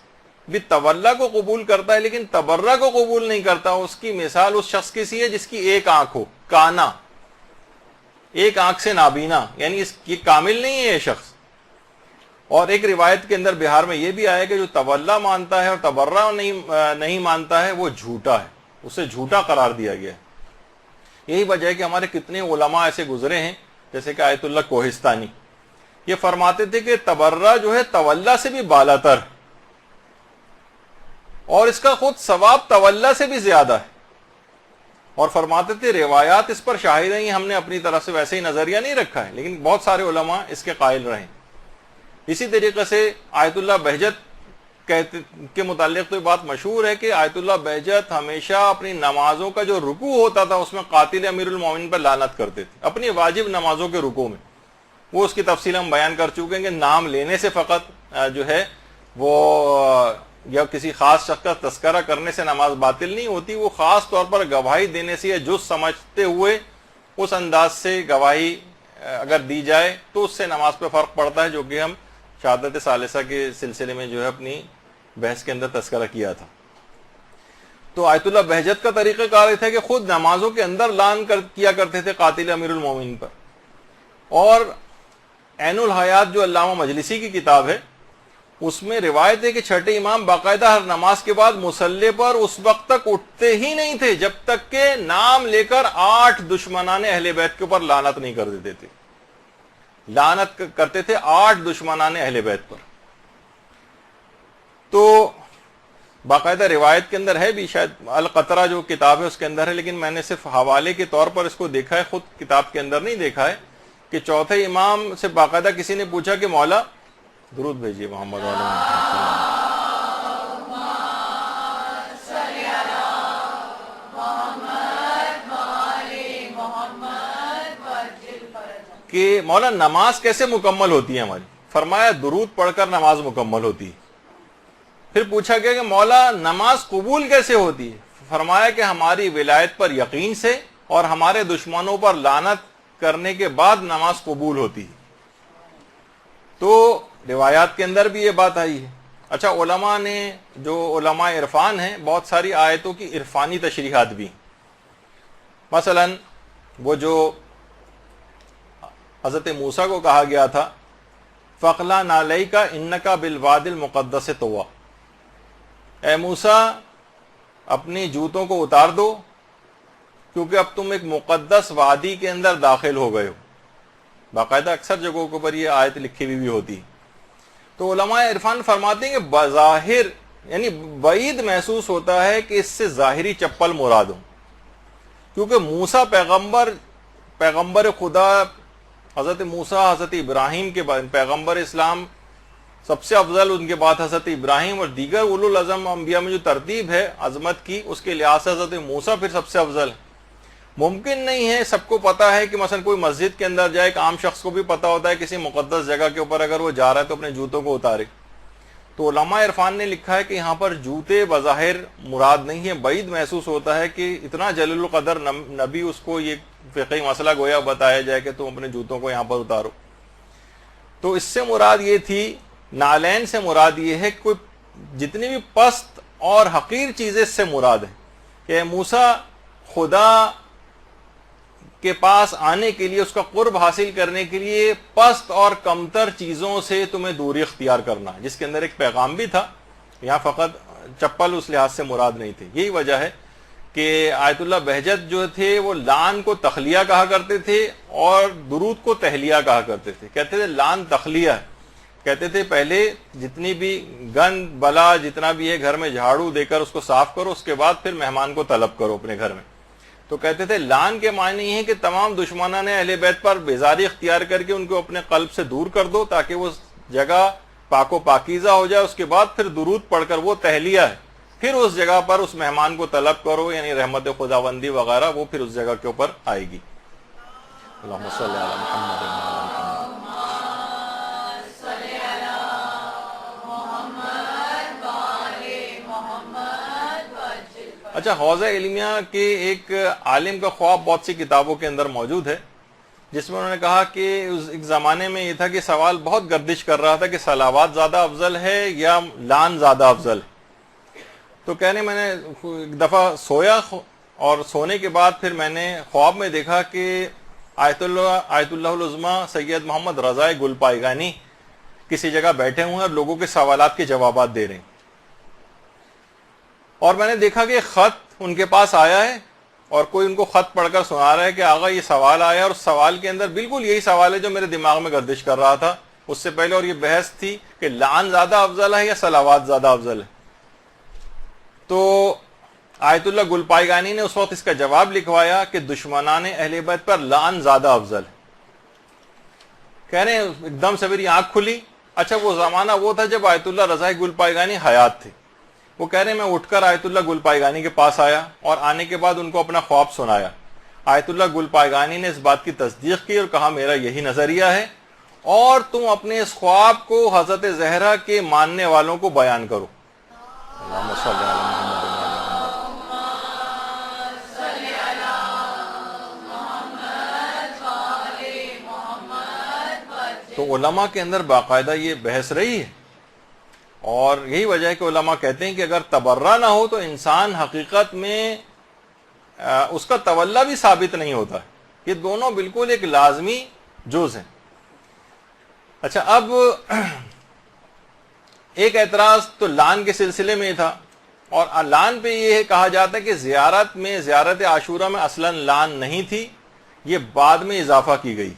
بھی تولا کو قبول کرتا ہے لیکن تبرہ کو قبول نہیں کرتا، اس کی مثال اس شخص کی سی ہے جس کی ایک آنکھ ہو، کانا، ایک آنکھ سے نابینا، یعنی یہ کامل نہیں ہے یہ شخص. اور ایک روایت کے اندر بہار میں یہ بھی آیا کہ جو تولا مانتا ہے اور تبرہ نہیں مانتا ہے وہ جھوٹا ہے، اسے جھوٹا قرار دیا گیا ہے. یہی وجہ ہے کہ ہمارے کتنے علماء ایسے گزرے ہیں جیسے کہ آیت اللہ کوہستانی، یہ فرماتے تھے کہ تبرہ جو ہے تولا سے بھی بالا تر، اور اس کا خود ثواب تولا سے بھی زیادہ ہے. اور فرماتے تھے روایات اس پر شاہد ہیں، ہم نے اپنی طرف سے ویسے ہی نظریہ نہیں رکھا ہے، لیکن بہت سارے علماء اس کے قائل رہے. اسی طریقے سے آیت اللہ بہجت کے متعلق تو یہ بات مشہور ہے کہ آیت اللہ بہجت ہمیشہ اپنی نمازوں کا جو رکوع ہوتا تھا اس میں قاتل امیر المومنین پر لعنت کرتے تھے، اپنی واجب نمازوں کے رکوع میں. وہ اس کی تفصیل ہم بیان کر چکے ہیں کہ نام لینے سے فقط جو ہے وہ یا کسی خاص شخص کا تذکرہ کرنے سے نماز باطل نہیں ہوتی، وہ خاص طور پر گواہی دینے سے یا جز سمجھتے ہوئے اس انداز سے گواہی اگر دی جائے تو اس سے نماز پہ فرق پڑتا ہے، جو کہ ہم شہادت ثالثہ کے سلسلے میں جو ہے اپنی بحث کے اندر تذکرہ کیا تھا۔ تو آیت اللہ بہجت کا طریقہ کار یہ تھا کہ خود نمازوں کے اندر لعن کیا کرتے تھے قاتل امیر المومنین پر۔ اور عین الحیات جو علامہ مجلسی کی کتاب ہے، اس میں روایت ہے کہ چھٹے امام باقاعدہ ہر نماز کے بعد مصلی پر اس وقت تک اٹھتے ہی نہیں تھے جب تک کہ نام لے کر 8 دشمنان اہل بیت کے اوپر لعنت نہیں کر دیتے تھے۔ لعنت کرتے تھے 8 دشمنان اہل بیت پر۔ تو باقاعدہ روایت کے اندر ہے بھی، شاید القطرہ جو کتاب ہے اس کے اندر ہے، لیکن میں نے صرف حوالے کے طور پر اس کو دیکھا ہے، خود کتاب کے اندر نہیں دیکھا ہے، کہ چوتھے امام سے باقاعدہ کسی نے پوچھا کہ مولا درود بھیجیے محمد علیہ وسلم۔ کہ مولا نماز کیسے مکمل ہوتی ہے ہماری؟ فرمایا درود پڑھ کر نماز مکمل ہوتی ہے۔ پھر پوچھا گیا کہ مولا نماز قبول کیسے ہوتی ہے؟ فرمایا کہ ہماری ولایت پر یقین سے اور ہمارے دشمنوں پر لعنت کرنے کے بعد نماز قبول ہوتی ہے۔ تو روایات کے اندر بھی یہ بات آئی ہے۔ اچھا، علماء نے، جو علماء عرفان ہیں، بہت ساری آیتوں کی عرفانی تشریحات بھی، مثلا وہ جو حضرت موسیٰ کو کہا گیا تھا فَقْلَا نَعْلَيْكَ إِنَّكَ بِالْوَادِ الْمُقَدَّسِ طُوَىٰ، اے موسیٰ اپنی جوتوں کو اتار دو کیونکہ اب تم ایک مقدس وادی کے اندر داخل ہو گئے ہو۔ باقاعدہ اکثر جگہوں کے اوپر یہ آیت لکھی ہوئی بھی ہوتی۔ تو علماء عرفان فرماتے ہیں کہ بظاہر یعنی بعید محسوس ہوتا ہے کہ اس سے ظاہری چپل مراد ہو، کیونکہ موسیٰ پیغمبر خدا، حضرت موسیٰ حضرت ابراہیم کے بعد پیغمبر اسلام سب سے افضل، ان کے بعد حضرت ابراہیم، اور دیگر اولو العزم انبیاء میں جو ترتیب ہے عظمت کی، اس کے لحاظ سے حضرت موسیٰ پھر سب سے افضل ہے۔ ممکن نہیں ہے، سب کو پتا ہے کہ مثلا کوئی مسجد کے اندر جائے، ایک عام شخص کو بھی پتا ہوتا ہے کسی مقدس جگہ کے اوپر اگر وہ جا رہا ہے تو اپنے جوتوں کو اتارے۔ تو علماء عرفان نے لکھا ہے کہ یہاں پر جوتے بظاہر مراد نہیں ہے، بعید محسوس ہوتا ہے کہ اتنا جلیل القدر نبی، اس کو یہ فقہی مسئلہ گویا بتایا جائے کہ تم اپنے جوتوں کو یہاں پر اتارو۔ تو اس سے مراد یہ تھی، نالین سے مراد یہ ہے کہ کوئی جتنی بھی پست اور حقیر چیزیں اس سے مراد ہے کہ موسیٰ خدا کے پاس آنے کے لیے، اس کا قرب حاصل کرنے کے لیے پست اور کمتر چیزوں سے تمہیں دوری اختیار کرنا ہے، جس کے اندر ایک پیغام بھی تھا۔ یہاں فقط چپل اس لحاظ سے مراد نہیں تھی۔ یہی وجہ ہے کہ آیت اللہ بہجت جو تھے وہ لعن کو تخلیہ کہا کرتے تھے اور درود کو تہلیہ کہا کرتے تھے۔ کہتے تھے لعن تخلیہ ہے، کہتے تھے پہلے جتنی بھی گند بلا جتنا بھی ہے گھر میں جھاڑو دے کر اس کو صاف کرو، اس کے بعد پھر مہمان کو طلب کرو اپنے گھر میں۔ تو کہتے تھے لعن کے معنی یہ ہے کہ تمام دشمنان اہل بیت پر بیزاری اختیار کر کے ان کو اپنے قلب سے دور کر دو تاکہ وہ جگہ پاک و پاکیزہ ہو جائے، اس کے بعد پھر درود پڑھ کر، وہ تہلیہ ہے، پھر اس جگہ پر اس مہمان کو طلب کرو، یعنی رحمت خداوندی وغیرہ وہ پھر اس جگہ کے اوپر آئے گی۔ اللہم صلی علی محمد وعلی محمد۔ اچھا، حوزہ علمیہ کے ایک عالم کا خواب بہت سی کتابوں کے اندر موجود ہے، جس میں انہوں نے کہا کہ ایک زمانے میں یہ تھا کہ سوال بہت گردش کر رہا تھا کہ صلوات زیادہ افضل ہے یا لعن زیادہ افضل ہے۔ تو کہنے میں نے ایک دفعہ سویا اور سونے کے بعد پھر میں نے خواب میں دیکھا کہ آیت اللہ العظمیٰ سید محمد رضا گل پائیگانی کسی جگہ بیٹھے ہوئے ہیں اور لوگوں کے سوالات کے جوابات دے رہے ہیں، اور میں نے دیکھا کہ خط ان کے پاس آیا ہے اور کوئی ان کو خط پڑھ کر سنا رہا ہے کہ آغا یہ سوال آیا، اور اس سوال کے اندر بالکل یہی سوال ہے جو میرے دماغ میں گردش کر رہا تھا اس سے پہلے، اور یہ بحث تھی کہ لعن زیادہ افضل ہے یا صلوات زیادہ افضل ہے۔ تو آیت اللہ گل پائیگانی نے اس وقت اس کا جواب لکھوایا کہ دشمنان اہل بیت پر لعن زیادہ افضل ہے۔ کہہ رہے ہیں ایک دم سے میری آنکھ کھلی۔ اچھا، وہ زمانہ وہ تھا جب آیت اللہ رضا گل پائیگانی حیات تھے۔ وہ کہہ رہے ہیں میں اٹھ کر آیت اللہ گل پائیگانی کے پاس آیا اور آنے کے بعد ان کو اپنا خواب سنایا۔ آیت اللہ گل پائیگانی نے اس بات کی تصدیق کی اور کہا میرا یہی نظریہ ہے، اور تم اپنے اس خواب کو حضرت زہرا کے ماننے والوں کو بیان کرو۔ اللہم صلی علی محمد و علی محمد۔ تو علماء کے اندر باقاعدہ یہ بحث رہی ہے، اور یہی وجہ ہے کہ علماء کہتے ہیں کہ اگر تبرہ نہ ہو تو انسان حقیقت میں اس کا تولا بھی ثابت نہیں ہوتا ہے۔ یہ دونوں بالکل ایک لازمی جز ہیں۔ اچھا، اب ایک اعتراض تو لان کے سلسلے میں تھا، اور لان پہ یہ کہا جاتا ہے کہ زیارت عاشورہ میں اصلاً لان نہیں تھی، یہ بعد میں اضافہ کی گئی۔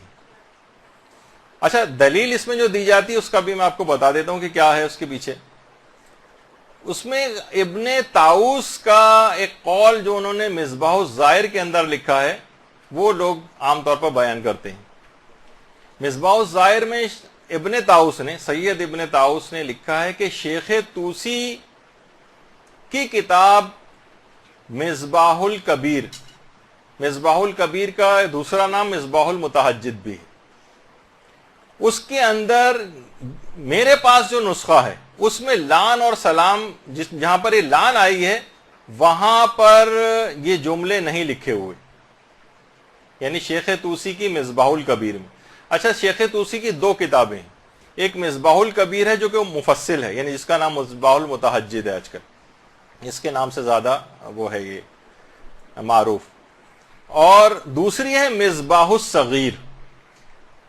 اچھا، دلیل اس میں جو دی جاتی ہے اس کا بھی میں آپ کو بتا دیتا ہوں کہ کیا ہے اس کے پیچھے۔ اس میں ابن طاؤس کا ایک قول جو انہوں نے مصباح الزائر کے اندر لکھا ہے، وہ لوگ عام طور پر بیان کرتے ہیں۔ مصباح الزائر میں ابن طاؤس نے، سید ابن طاؤس نے لکھا ہے کہ شیخ طوسی کی کتاب مصباح الکبیر، مصباح الکبیر کا دوسرا نام مصباح المتہجد بھی ہے، اس کے اندر میرے پاس جو نسخہ ہے اس میں لان اور سلام جہاں پر یہ لان آئی ہے وہاں پر یہ جملے نہیں لکھے ہوئے، یعنی شیخ طوسی کی مصباح الکبیر میں۔ اچھا، شیخ طوسی کی دو کتابیں ہیں، ایک مصباح الکبیر ہے جو کہ مفصل ہے، یعنی جس کا نام مصباح المتہجد ہے آج کل، اس کے نام سے زیادہ وہ ہے یہ معروف، اور دوسری ہے مصباح الصغیر۔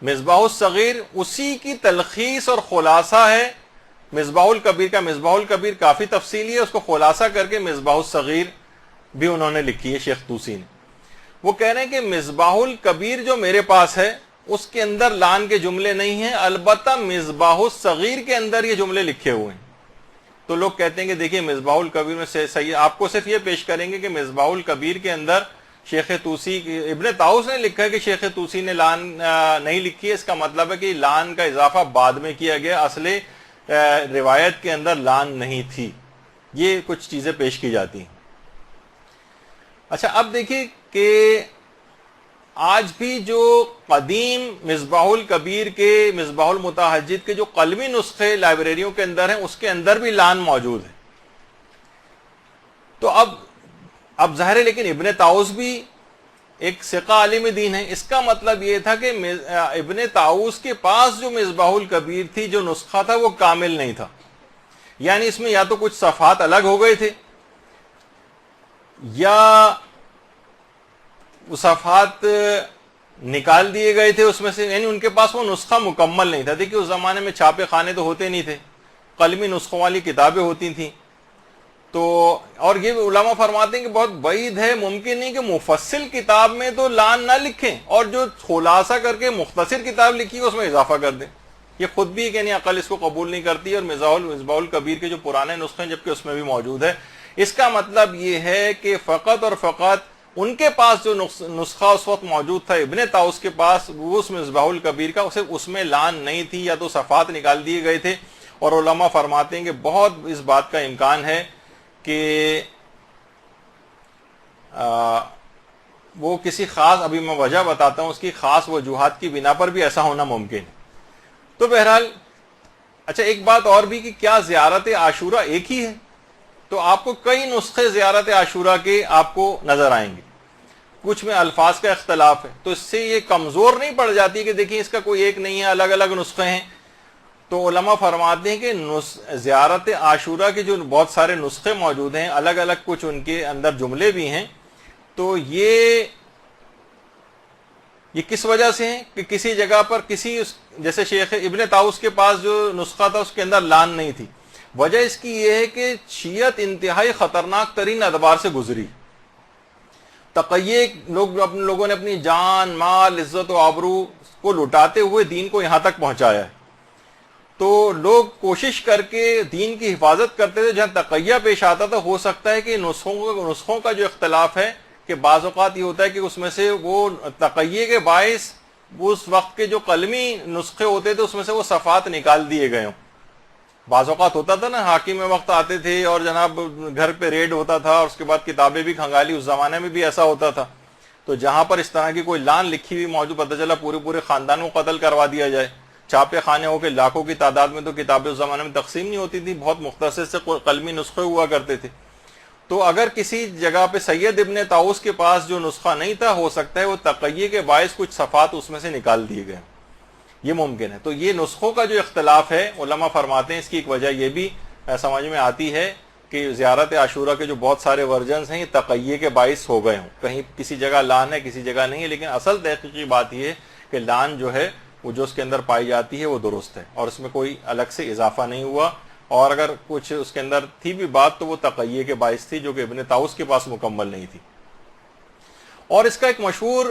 مصباح الصغیر اسی کی تلخیص اور خلاصہ ہے مصباح الکبیر کا۔ مصباح الکبیر کافی تفصیلی ہے، اس کو خلاصہ کر کے مصباح الصغیر بھی انہوں نے لکھی ہے شیخ طوسی نے۔ وہ کہہ رہے ہیں کہ مصباح الکبیر جو میرے پاس ہے اس کے اندر لان کے جملے نہیں ہیں، البتہ مصباح الصغیر کے اندر یہ جملے لکھے ہوئے ہیں۔ تو لوگ کہتے ہیں کہ دیکھیے مصباح الکبیر میں سے صحیح، آپ کو صرف یہ پیش کریں گے کہ مصباح الکبیر کے اندر شیخ طوسی، ابن طاؤس نے لکھا ہے کہ شیخ طوسی نے لان نہیں لکھی ہے، اس کا مطلب ہے کہ لان کا اضافہ بعد میں کیا گیا، اصل روایت کے اندر لان نہیں تھی۔ یہ کچھ چیزیں پیش کی جاتی ہیں۔ اچھا، اب دیکھیے کہ آج بھی جو قدیم مصباح الکبیر کے، مصباح المتہجد کے جو قلمی نسخے لائبریریوں کے اندر ہیں اس کے اندر بھی لان موجود ہے۔ تو اب ظاہر ہے، لیکن ابن طاؤس بھی ایک ثقہ عالم دین ہے، اس کا مطلب یہ تھا کہ ابن طاؤس کے پاس جو مصباح الکبیر تھی، جو نسخہ تھا، وہ کامل نہیں تھا، یعنی اس میں یا تو کچھ صفحات الگ ہو گئے تھے یا وہ صفحات نکال دیے گئے تھے اس میں سے، یعنی ان کے پاس وہ نسخہ مکمل نہیں تھا۔ دیکھیے اس زمانے میں چھاپے خانے تو ہوتے نہیں تھے، قلمی نسخوں والی کتابیں ہوتی تھیں، تو اور یہ علماء فرماتے ہیں کہ بہت بعید ہے، ممکن نہیں کہ مفصل کتاب میں تو لان نہ لکھیں اور جو خلاصہ کر کے مختصر کتاب لکھی ہے اس میں اضافہ کر دیں۔ یہ خود بھی کہ نہیں عقل اس کو قبول نہیں کرتی، اور مصباح الکبیر کے جو پرانے نسخے ہیں جبکہ اس میں بھی موجود ہے۔ اس کا مطلب یہ ہے کہ فقط اور فقط ان کے پاس جو نسخہ اس وقت موجود تھا ابن طاؤس کے پاس، وہ اس مصباح الکبیر کا، اس میں لان نہیں تھی، یا تو صفحات نکال دیے گئے تھے۔ اور علماء فرماتے ہیں کہ بہت اس بات کا امکان ہے کہ وہ کسی خاص، ابھی میں وجہ بتاتا ہوں، اس کی خاص وجوہات کی بنا پر بھی ایسا ہونا ممکن ہے۔ تو بہرحال اچھا، ایک بات اور بھی کہ کیا زیارت عاشورہ ایک ہی ہے؟ تو آپ کو کئی نسخے زیارت عاشورہ کے آپ کو نظر آئیں گے، کچھ میں الفاظ کا اختلاف ہے، تو اس سے یہ کمزور نہیں پڑ جاتی کہ دیکھیں اس کا کوئی ایک نہیں ہے، الگ الگ نسخے ہیں۔ تو علماء فرماتے ہیں کہ زیارت عاشورہ کے جو بہت سارے نسخے موجود ہیں، الگ الگ کچھ ان کے اندر جملے بھی ہیں، تو یہ کس وجہ سے ہیں کہ کسی جگہ پر جیسے شیخ ابن طاؤس کے پاس جو نسخہ تھا اس کے اندر لان نہیں تھی۔ وجہ اس کی یہ ہے کہ شیعت انتہائی خطرناک ترین ادوار سے گزری، تقیہ لوگوں نے اپنی جان، مال، عزت و آبرو کو لٹاتے ہوئے دین کو یہاں تک پہنچایا ہے۔ تو لوگ کوشش کر کے دین کی حفاظت کرتے تھے، جہاں تقیہ پیش آتا تھا ہو سکتا ہے کہ نسخوں کا جو اختلاف ہے کہ بعض اوقات یہ ہوتا ہے کہ اس میں سے وہ تقیہ کے باعث اس وقت کے جو قلمی نسخے ہوتے تھے اس میں سے وہ صفحات نکال دیے گئے ہوں۔ بعض اوقات ہوتا تھا نا، حاکم وقت آتے تھے اور جناب گھر پہ ریڈ ہوتا تھا اور اس کے بعد کتابیں بھی کھنگالی، اس زمانے میں بھی ایسا ہوتا تھا۔ تو جہاں پر اس طرح کی کوئی لان لکھی ہوئی موجود، پتہ چلا پورے خاندان کو قتل کروا دیا جائے، چھاپے خانے ہو کے لاکھوں کی تعداد میں تو کتابیں اس زمانے میں تقسیم نہیں ہوتی تھی، بہت مختصر سے قلمی نسخے ہوا کرتے تھے. تو اگر کسی جگہ پہ سید ابن طاؤس کے پاس جو نسخہ نہیں تھا، ہو سکتا ہے وہ تقیہ کے باعث کچھ صفحات اس میں سے نکال دیے گئے، یہ ممکن ہے. تو یہ نسخوں کا جو اختلاف ہے، علماء فرماتے ہیں اس کی ایک وجہ یہ بھی سمجھ میں آتی ہے کہ زیارت عاشورہ کے جو بہت سارے ورژنز ہیں یہ تقیہ کے باعث ہو گئے ہوں. کہیں کسی جگہ لان ہے، کسی جگہ نہیں ہے، لیکن اصل تحقیقی بات یہ ہے کہ لان جو ہے وہ جو اس کے اندر پائی جاتی ہے وہ درست ہے، اور اس میں کوئی الگ سے اضافہ نہیں ہوا. اور اگر کچھ اس کے اندر تھی بھی بات تو وہ تقیہ کے باعث تھی، جو کہ ابن طاؤس کے پاس مکمل نہیں تھی. اور اس کا ایک مشہور،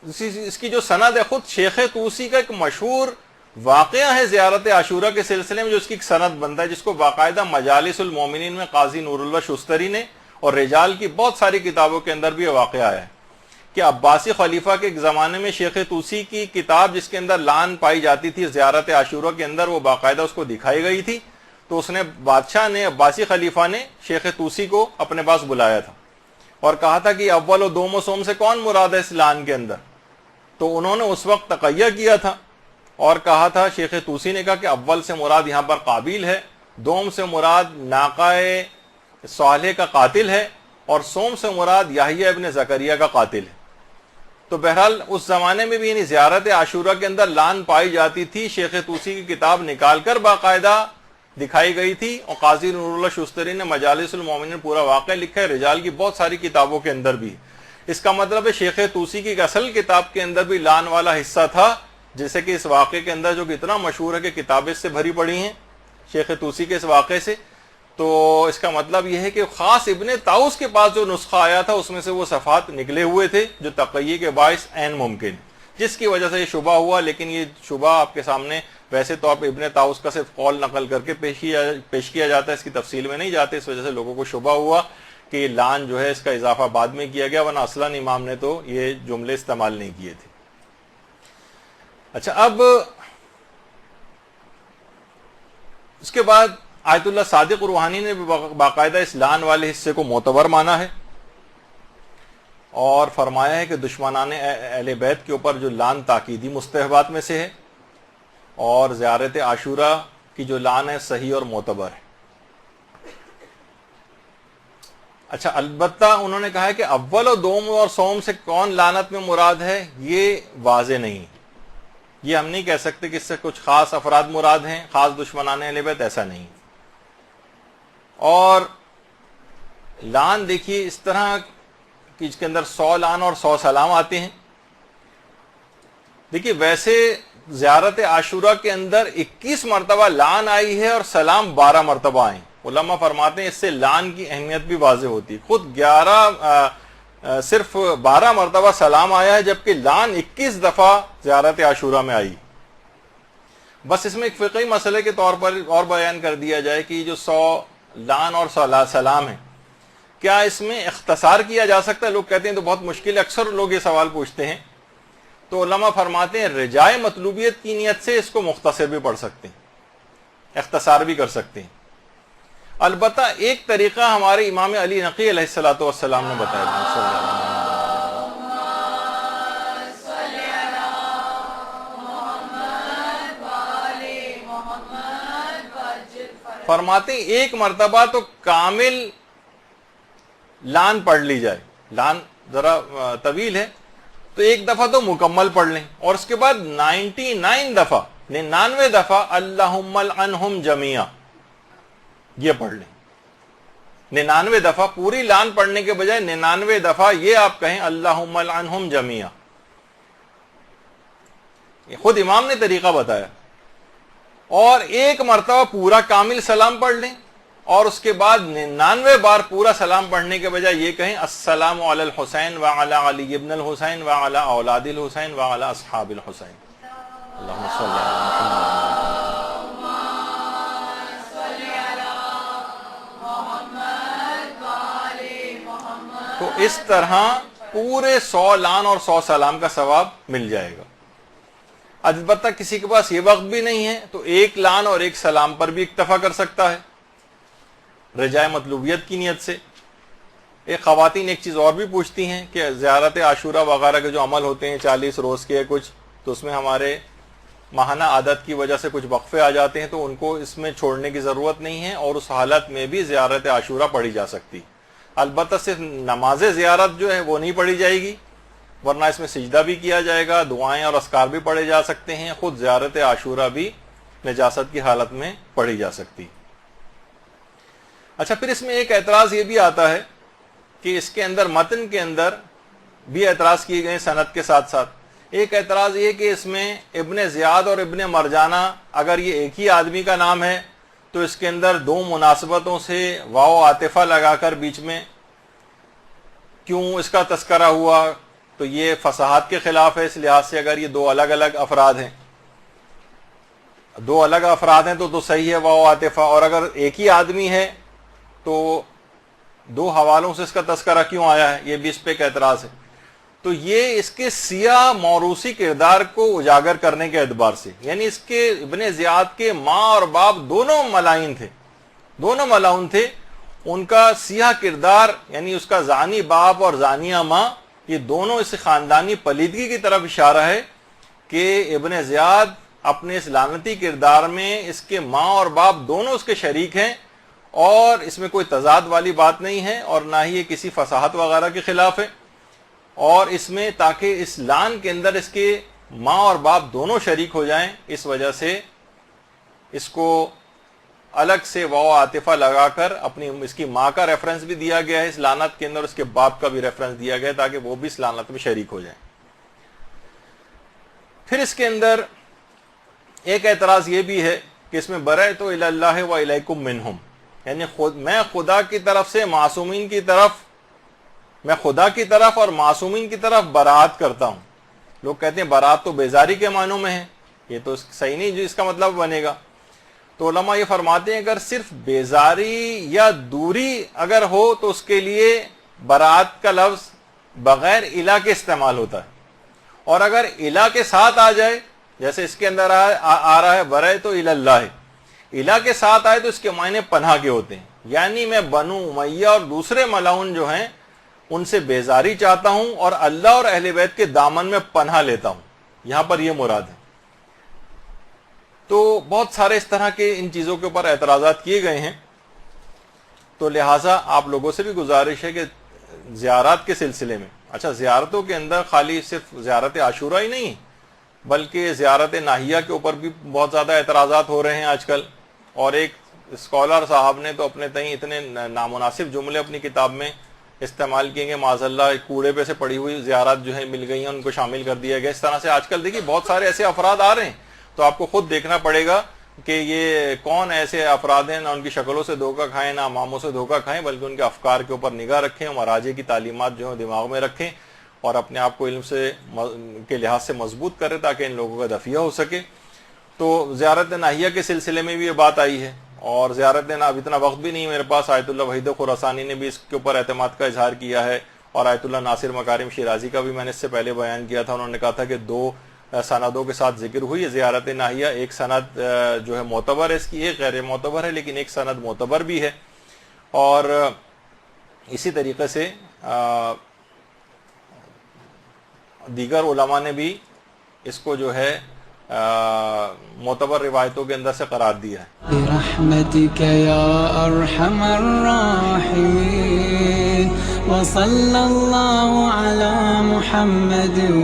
اس کی جو سند ہے، خود شیخ طوسی کا ایک مشہور واقعہ ہے زیارت عاشورہ کے سلسلے میں، جو اس کی ایک سند بنتا ہے، جس کو باقاعدہ مجالس المومنین میں قاضی نور اللہ شستری نے اور رجال کی بہت ساری کتابوں کے اندر بھی یہ واقعہ آیا ہے کہ عباسی خلیفہ کے ایک زمانے میں شیخ طوسی کی کتاب جس کے اندر لان پائی جاتی تھی زیارت عاشورہ کے اندر، وہ باقاعدہ اس کو دکھائی گئی تھی. تو اس نے بادشاہ نے، عباسی خلیفہ نے شیخ طوسی کو اپنے پاس بلایا تھا اور کہا تھا کہ اول و دوم و سوم سے کون مراد ہے اس لان کے اندر. تو انہوں نے اس وقت تقیہ کیا تھا اور کہا تھا، شیخ طوسی نے کہا کہ اول سے مراد یہاں پر قابیل ہے، دوم سے مراد ناقہ صالح کا قاتل ہے، اور سوم سے مراد یحییٰ ابن زکریا کا قاتل ہے. تو بہرحال اس زمانے میں بھی یعنی زیارت عاشورہ کے اندر لان پائی جاتی تھی. شیخ طوسی کی کتاب نکال کر باقاعدہ دکھائی گئی تھی، اور قاضی نور اللہ شستری نے مجالس المومنین پورا واقعہ لکھا ہے، رجال کی بہت ساری کتابوں کے اندر بھی. اس کا مطلب ہے شیخ طوسی کی اصل کتاب کے اندر بھی لان والا حصہ تھا، جیسے کہ اس واقعے کے اندر جو کہ اتنا مشہور ہے کہ کتابیں سے بھری پڑی ہیں شیخ طوسی کے اس واقعے سے. تو اس کا مطلب یہ ہے کہ خاص ابن طاؤس کے پاس جو نسخہ آیا تھا اس میں سے وہ صفحات نکلے ہوئے تھے جو تقیہ کے باعث عین ممکن، جس کی وجہ سے یہ شبہ ہوا. لیکن یہ شبہ آپ کے سامنے ویسے تو آپ ابن طاؤس کا صرف قول نقل کر کے پیش کیا جاتا ہے، اس کی تفصیل میں نہیں جاتے. اس وجہ سے لوگوں کو شبہ ہوا کہ یہ لان جو ہے اس کا اضافہ بعد میں کیا گیا، ورنہ اصلاً امام نے تو یہ جملے استعمال نہیں کیے تھے. اچھا، اب اس کے بعد آیت اللہ صادق روحانی نے بھی باقاعدہ اس لان والے حصے کو معتبر مانا ہے اور فرمایا ہے کہ دشمنان اہل بیت کے اوپر جو لان تاکیدی مستحبات میں سے ہے، اور زیارت عاشورہ کی جو لان ہے صحیح اور معتبر ہے. اچھا، البتہ انہوں نے کہا ہے کہ اول و دوم اور سوم سے کون لعنت میں مراد ہے یہ واضح نہیں، یہ ہم نہیں کہہ سکتے کہ اس سے کچھ خاص افراد مراد ہیں، خاص دشمنان اہل بیت، ایسا نہیں. اور لان دیکھیے اس طرح کہ اس کے اندر 100 لان اور 100 سلام آتے ہیں. دیکھیے ویسے زیارت عاشورہ کے اندر 21 مرتبہ لان آئی ہے اور سلام 12 مرتبہ آئیں. علماء فرماتے ہیں اس سے لان کی اہمیت بھی واضح ہوتی ہے. خود صرف 12 مرتبہ سلام آیا ہے، جبکہ لان 21 دفعہ زیارت عاشورہ میں آئی. بس اس میں ایک فقہی مسئلے کے طور پر اور بیان کر دیا جائے کہ جو 100 لان اور سلام ہے، کیا اس میں اختصار کیا جا سکتا ہے؟ لوگ کہتے ہیں تو بہت مشکل ہے، اکثر لوگ یہ سوال پوچھتے ہیں. تو علماء فرماتے ہیں رجائے مطلوبیت کی نیت سے اس کو مختصر بھی پڑھ سکتے ہیں، اختصار بھی کر سکتے ہیں. البتہ ایک طریقہ ہمارے امام علی نقی علیہ الصلوۃ والسلام نے بتایا. فرماتے ہیں ایک مرتبہ تو کامل لان پڑھ لی جائے، لان ذرا طویل ہے تو ایک دفعہ تو مکمل پڑھ لیں، اور اس کے بعد 99 دفعہ اللہم العنہم جمیعا یہ پڑھ لیں. 99 دفعہ پوری لان پڑھنے کے بجائے 99 دفعہ یہ آپ کہیں اللہم العنہم جمیعا. یہ خود امام نے طریقہ بتایا. اور ایک مرتبہ پورا کامل سلام پڑھ لیں، اور اس کے بعد 99 بار پورا سلام پڑھنے کے بجائے یہ کہیں السلام علی الحسین وعلی علی ابن الحسین وعلی اولاد الحسین وعلی اصحاب الحسین. اللہم صلی علی محمد. تو اس طرح پورے 100 لان اور 100 سلام کا ثواب مل جائے گا. البتہ کسی کے پاس یہ وقت بھی نہیں ہے تو ایک لان اور ایک سلام پر بھی اکتفا کر سکتا ہے رجائے مطلوبیت کی نیت سے. ایک خواتین ایک چیز اور بھی پوچھتی ہیں کہ زیارت عاشورہ وغیرہ کے جو عمل ہوتے ہیں 40 روز کے کچھ، تو اس میں ہمارے ماہانہ عادت کی وجہ سے کچھ وقفے آ جاتے ہیں تو ان کو اس میں چھوڑنے کی ضرورت نہیں ہے، اور اس حالت میں بھی زیارت عاشورہ پڑھی جا سکتی۔ البتہ صرف نماز زیارت جو ہے وہ نہیں پڑھی جائے گی، ورنہ اس میں سجدہ بھی کیا جائے گا، دعائیں اور اذکار بھی پڑھے جا سکتے ہیں، خود زیارت عاشورہ بھی نجاست کی حالت میں پڑھی جا سکتی۔ اچھا، پھر اس میں ایک اعتراض یہ بھی آتا ہے کہ اس کے اندر متن کے اندر بھی اعتراض کیے گئے سند کے ساتھ ساتھ۔ ایک اعتراض یہ کہ اس میں ابن زیاد اور ابن مرجانہ اگر یہ ایک ہی آدمی کا نام ہے تو اس کے اندر دو مناسبتوں سے واو عاطفہ لگا کر بیچ میں کیوں اس کا تذکرہ ہوا؟ تو یہ فصاحت کے خلاف ہے، اس لحاظ سے اگر یہ دو الگ الگ افراد ہیں، دو الگ افراد ہیں تو صحیح ہے واو عاطفہ، اور اگر ایک ہی آدمی ہے تو دو حوالوں سے اس کا تذکرہ کیوں آیا ہے؟ یہ بھی اس پہ ایک اعتراض ہے۔ تو یہ اس کے سیاہ موروثی کردار کو اجاگر کرنے کے اعتبار سے، یعنی اس کے ابن زیاد کے ماں اور باپ دونوں ملائن تھے، دونوں ملعون تھے، ان کا سیاہ کردار یعنی اس کا زانی باپ اور زانیہ ماں، یہ دونوں اس خاندانی پلیدگی کی طرف اشارہ ہے کہ ابن زیاد اپنے اس لعنتی کردار میں اس کے ماں اور باپ دونوں اس کے شریک ہیں، اور اس میں کوئی تضاد والی بات نہیں ہے، اور نہ ہی یہ کسی فصاحت وغیرہ کے خلاف ہے۔ اور اس میں تاکہ اس لعن کے اندر اس کے ماں اور باپ دونوں شریک ہو جائیں، اس وجہ سے اس کو الگ سے واو عاطفہ لگا کر اپنی اس کی ماں کا ریفرنس بھی دیا گیا ہے اس لعنت کے اندر، اس کے باپ کا بھی ریفرنس دیا گیا ہے تاکہ وہ بھی اس لعنت میں شریک ہو جائیں۔ پھر اس کے اندر ایک اعتراض یہ بھی ہے کہ اس میں برأت الی اللہ و الیکم منہم، یعنی میں خدا کی طرف سے معصومین کی طرف، میں خدا کی طرف اور معصومین کی طرف برات کرتا ہوں۔ لوگ کہتے ہیں برات تو بیزاری کے معنوں میں ہے، یہ تو صحیح نہیں جو اس کا مطلب بنے گا۔ تو علماء یہ فرماتے ہیں اگر صرف بیزاری یا دوری اگر ہو تو اس کے لیے برات کا لفظ بغیر الہ کے استعمال ہوتا ہے، اور اگر الہ کے ساتھ آ جائے جیسے اس کے اندر آ رہا ہے برأت الی اللہ، الہ کے ساتھ آئے تو اس کے معنی پناہ کے ہوتے ہیں، یعنی میں بنو امیہ اور دوسرے ملعون جو ہیں ان سے بیزاری چاہتا ہوں اور اللہ اور اہل بیت کے دامن میں پناہ لیتا ہوں، یہاں پر یہ مراد ہے۔ تو بہت سارے اس طرح کے ان چیزوں کے اوپر اعتراضات کیے گئے ہیں، تو لہٰذا آپ لوگوں سے بھی گزارش ہے کہ زیارات کے سلسلے میں، اچھا زیارتوں کے اندر خالی صرف زیارت عاشورہ ہی نہیں بلکہ زیارت ناہیہ کے اوپر بھی بہت زیادہ اعتراضات ہو رہے ہیں آج کل، اور ایک اسکالر صاحب نے تو اپنے تئیں اتنے نامناسب جملے اپنی کتاب میں استعمال کیے گے، معاذ اللہ کوڑے پہ سے پڑی ہوئی زیارات جو ہیں مل گئی ہیں ان کو شامل کر دیا گیا۔ اس طرح سے آج کل دیکھیے بہت سارے ایسے افراد آ رہے ہیں، تو آپ کو خود دیکھنا پڑے گا کہ یہ کون ایسے افراد ہیں، نہ ان کی شکلوں سے دھوکہ کھائیں نہ اماموں سے دھوکہ کھائیں، بلکہ ان کے افکار کے اوپر نگاہ رکھیں، مراجع کی تعلیمات جو ہیں دماغ میں رکھیں، اور اپنے آپ کو علم سے کے لحاظ سے مضبوط کریں تاکہ ان لوگوں کا دفیہ ہو سکے۔ تو زیارت ناہیہ کے سلسلے میں بھی یہ بات آئی ہے، اور زیارت اب اتنا وقت بھی نہیں میرے پاس، آیت اللہ وحید خراسانی نے بھی اس کے اوپر اعتماد کا اظہار کیا ہے، اور آیت اللہ ناصر مکارم شیرازی کا بھی میں نے اس سے پہلے بیان کیا تھا، انہوں نے کہا تھا کہ دو سندوں کے ساتھ ذکر ہوئی ہے زیارت ناہیہ، ایک سند جو ہے معتبر ہے اس کی، ایک غیر معتبر ہے، لیکن ایک سند معتبر بھی ہے، اور اسی طریقے سے دیگر علماء نے بھی اس کو جو ہے معتبر روایتوں کے اندر سے قرار دیا ہے۔ برحمتک یا ارحم الراحمین وصلی اللہ علی محمد و